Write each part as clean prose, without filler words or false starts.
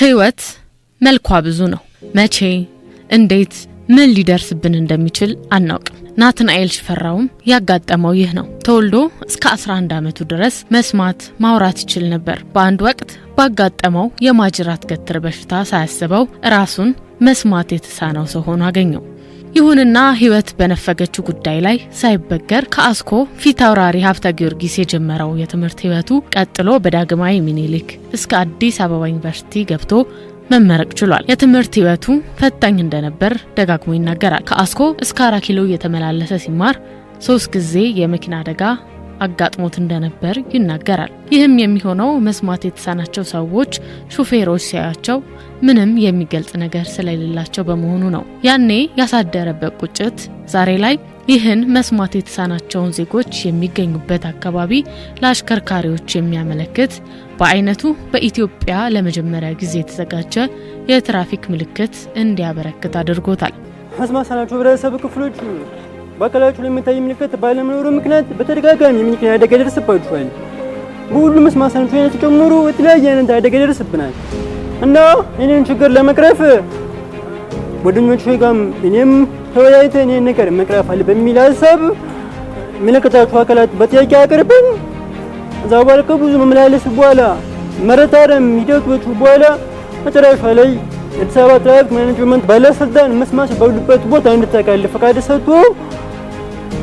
ህይወት መልኳ ብዙ ነው። መቼ እንዴት ምን ሊደርስብን እንደሚችል አናውቅም። ናትናኤል ሽፈራውም ያጋጠመው ይህ ነው። ተወልዶ እስከ 11 ዓመቱ ድረስ መስማት ማውራት ይችል ነበር። በአንድ ወቅት ባጋጠመው የማጅራት ገትር በሽታ ሳያስበው ራሱን መስማት የተሳነው ሰው ሆኖ አገኘው። ይሁንና ህይወት በነፈገችው ጉዳይ ላይ ሳይበገር ከአስኮ ፊት አውራሪ ሀብተ ጊዮርጊስ የጀመረው የትምህርት ህይወቱ ቀጥሎ በዳግማዊ ሚኒሊክ እስከ አዲስ አበባ ዩኒቨርሲቲ ገብቶ መመረቅ ችሏል። የትምህርት ህይወቱ ፈታኝ እንደነበር ደጋግሞ ይናገራል። ከአስኮ እስከ 4 ኪሎ እየተመላለሰ ሲማር 3 ጊዜ የመኪና አደጋ አጋጥሞት እንደነበር ይናገራል። ይህም የሚሆነው መስማት የተሳናቸው ሰዎች ሹፌሮች ሲያያቸው ምንም የሚገልጽ ነገር ስለሌላቸው በመሆኑ ነው። ያኔ ያሳደረበት ቁጭት ዛሬ ላይ ይህን መስማት የተሳናቸውን ዜጎች የሚገኙበት አካባቢ ለአሽከርካሪዎች የሚያመለክት በአይነቱ በኢትዮጵያ ለመጀመሪያ ጊዜ የተዘጋጀ የትራፊክ ምልክት እንዲያበረክት አድርጎታል። መስማት የተሳናቸው ህብረተሰብ ክፍሎች በአካላቸው ላይ የሚታይ ምልክት ባለመኖሩ ምክንያት በተደጋጋሚ የመኪና አደጋ ይደርስባቸዋል። በሁሉም መስማት የተሳናቸው አይነት ጨምሮ የተለያየ አይነት አደጋ ይደርስብናል እና ይህንን ችግር ለመቅረፍ ጓደኞቼ ጋርም እኔም ተወያይተን ይህን ነገር መቅረፍ አለ በሚል ሀሳብ የሚመለከታቸው አካላት በጥያቄ አቅርበን እዛ በኋላ ከብዙ መመላለስ በኋላ መረታረም ሂደቶች በኋላ መጨረሻ ላይ የአዲስ አበባ ትራፊክ ማኔጅመንት ባለስልጣን መስማት ባሉበት ቦታ እንድታቃል ፈቃድ ሰጥቶ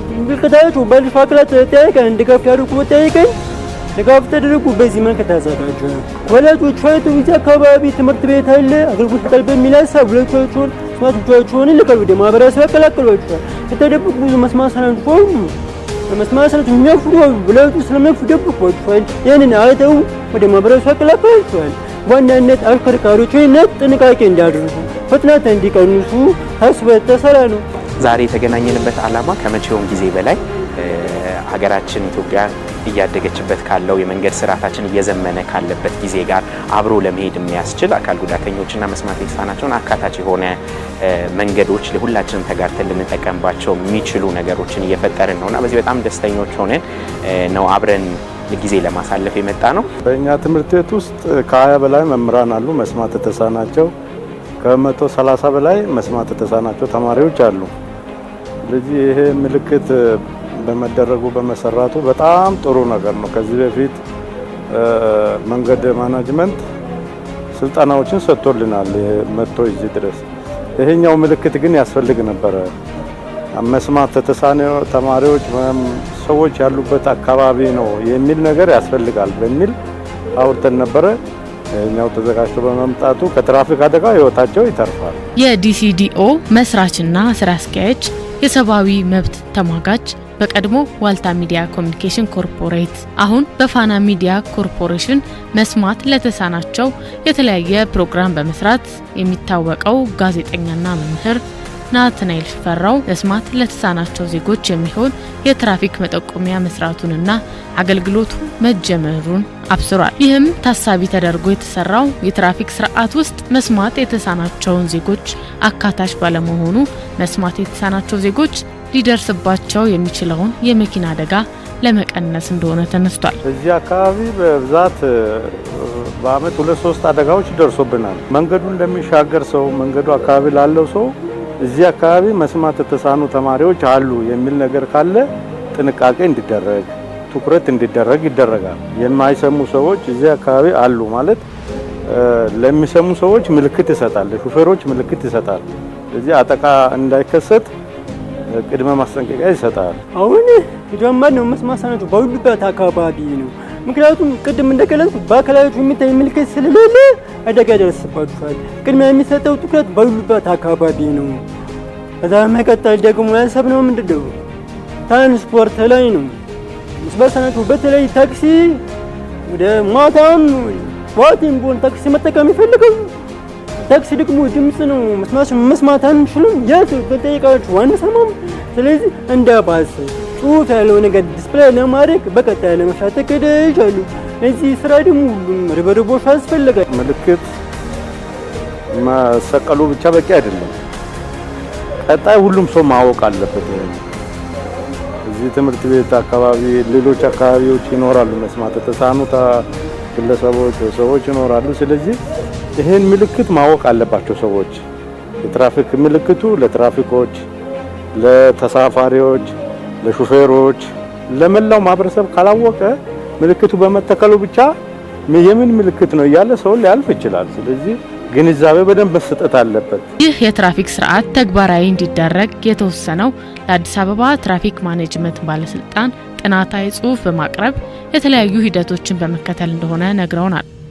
የሚመለከታቸው ባለድርሻ አካላት ጠይቀን ድጋፍ ያድርጉ ጠይቀን ድጋፍ ተደረጉ። በዚህ መልክ ተዘጋጀ። ወላጆች እዚህ አካባቢ ትምህርት ቤት አለ አገልግሎት ይሰጣል በሚል ሀሳብ ልጆቻቸውን መስማታቸውን ልከው ወደ ማህበረሰብ ያቀላቅሏቸዋል። የተደበቁ ብዙ መስማት የተሳናቸው የሚያፍሩ ወላጆች ስለሚያፍሩ ደብቋቸዋል። ያንን አይተው ወደ ማህበረሰብ ያቀላቅሏቸዋል። ዋናነት አሽከርካሪዎች ጥንቃቄ እንዲያደርጉ ፍጥነት እንዲቀንሱ ታስቦ የተሰራ ነው። ዛሬ የተገናኘንበት ዓላማ ከመቼውም ጊዜ በላይ ሀገራችን ኢትዮጵያ እያደገችበት ካለው የመንገድ ስርዓታችን እየዘመነ ካለበት ጊዜ ጋር አብሮ ለመሄድ የሚያስችል አካል ጉዳተኞችና መስማት የተሳናቸውን አካታች የሆነ መንገዶች ለሁላችንም ተጋርተን ልንጠቀምባቸው የሚችሉ ነገሮችን እየፈጠርን ነውና በዚህ በጣም ደስተኞች ሆነን ነው አብረን ጊዜ ለማሳለፍ የመጣ ነው። በእኛ ትምህርት ቤት ውስጥ ከ20 በላይ መምህራን አሉ መስማት የተሳናቸው፣ ከ130 በላይ መስማት የተሳናቸው ተማሪዎች አሉ። ስለዚህ ይሄ ምልክት በመደረጉ በመሰራቱ በጣም ጥሩ ነገር ነው። ከዚህ በፊት መንገድ ማኔጅመንት ስልጠናዎችን ሰጥቶልናል መጥቶ እዚህ ድረስ። ይሄኛው ምልክት ግን ያስፈልግ ነበር። መስማት የተሳነው ተማሪዎች ሰዎች ያሉበት አካባቢ ነው የሚል ነገር ያስፈልጋል በሚል አውርተን ነበረ። እኛው ተዘጋጅቶ በመምጣቱ ከትራፊክ አደጋ ህይወታቸው ይተርፋል። የዲሲዲኦ መስራችና ስራ አስኪያጅ የሰብአዊ መብት ተሟጋች በቀድሞ ዋልታ ሚዲያ ኮሚኒኬሽን ኮርፖሬት አሁን በፋና ሚዲያ ኮርፖሬሽን መስማት ለተሳናቸው የተለያየ ፕሮግራም በመስራት የሚታወቀው ጋዜጠኛና መምህር ናትናኤል ሽፈራው መስማት ለተሳናቸው ዜጎች የሚሆን የትራፊክ መጠቆሚያ መስራቱንና አገልግሎቱ መጀመሩን አብስሯል። ይህም ታሳቢ ተደርጎ የተሰራው የትራፊክ ስርዓት ውስጥ መስማት የተሳናቸውን ዜጎች አካታች ባለመሆኑ መስማት የተሳናቸው ዜጎች ሊደርስባቸው የሚችለውን የመኪና አደጋ ለመቀነስ እንደሆነ ተነስቷል። እዚህ አካባቢ በብዛት በአመት 2-3 አደጋዎች ደርሶብናል። መንገዱን ለሚሻገር ሰው መንገዱ አካባቢ ላለው ሰው እዚህ አካባቢ መስማት የተሳኑ ተማሪዎች አሉ የሚል ነገር ካለ ጥንቃቄ እንዲደረግ ትኩረት እንዲደረግ ይደረጋል። የማይሰሙ ሰዎች እዚህ አካባቢ አሉ ማለት ለሚሰሙ ሰዎች ምልክት ይሰጣል፣ ሹፌሮች ምልክት ይሰጣል። እዚህ አደጋ እንዳይከሰት ቅድመ ማስጠንቀቂያ ይሰጣል። አሁን የጀመርነው መስማት የተሳናቸው ባሉበት አካባቢ ነው። ምክንያቱም ቅድም እንደገለጽኩት በአካላቸው የሚታይ ምልክት ስለሌለ አደጋ ይደርስባቸዋል። ቅድሚያ የሚሰጠው ትኩረት ባሉበት አካባቢ ነው። ከዛ መቀጠል ደግሞ ያሰብነው ምንድነው ትራንስፖርት ላይ ነው። መስማት የተሳናቸው በተለይ ታክሲ ወደ ማታም ዋቲን ቦን ታክሲ መጠቀም ይፈልጋሉ። ታክሲ ደግሞ ድምጽ ነው መስማት አንችልም። የት በጠይቃችሁ አንሰማም። ስለዚህ እንዳባስ ጽሁፍ ያለው ነገር ዲስፕሌይ ለማድረግ በቀጣይ ለመስራት ተከደጃሉ። ለዚህ ስራ ደግሞ ሁሉም ርብርቦች ያስፈልጋል። ምልክት መሰቀሉ ብቻ በቂ አይደለም። ቀጣይ ሁሉም ሰው ማወቅ አለበት። እዚህ ትምህርት ቤት አካባቢ ሌሎች አካባቢዎች ይኖራሉ መስማት የተሳኑ ግለሰቦች ሰዎች ይኖራሉ። ስለዚህ ይሄን ምልክት ማወቅ አለባቸው ሰዎች። የትራፊክ ምልክቱ ለትራፊኮች፣ ለተሳፋሪዎች፣ ለሹፌሮች፣ ለመላው ማህበረሰብ ካላወቀ ምልክቱ በመተከሉ ብቻ የምን ምልክት ነው እያለ ሰው ሊያልፍ ይችላል። ስለዚህ ግንዛቤ በደንብ መሰጠት አለበት። ይህ የትራፊክ ስርዓት ተግባራዊ እንዲደረግ የተወሰነው ለአዲስ አበባ ትራፊክ ማኔጅመንት ባለስልጣን ጥናታዊ ጽሑፍ በማቅረብ የተለያዩ ሂደቶችን በመከተል እንደሆነ ነግረውናል።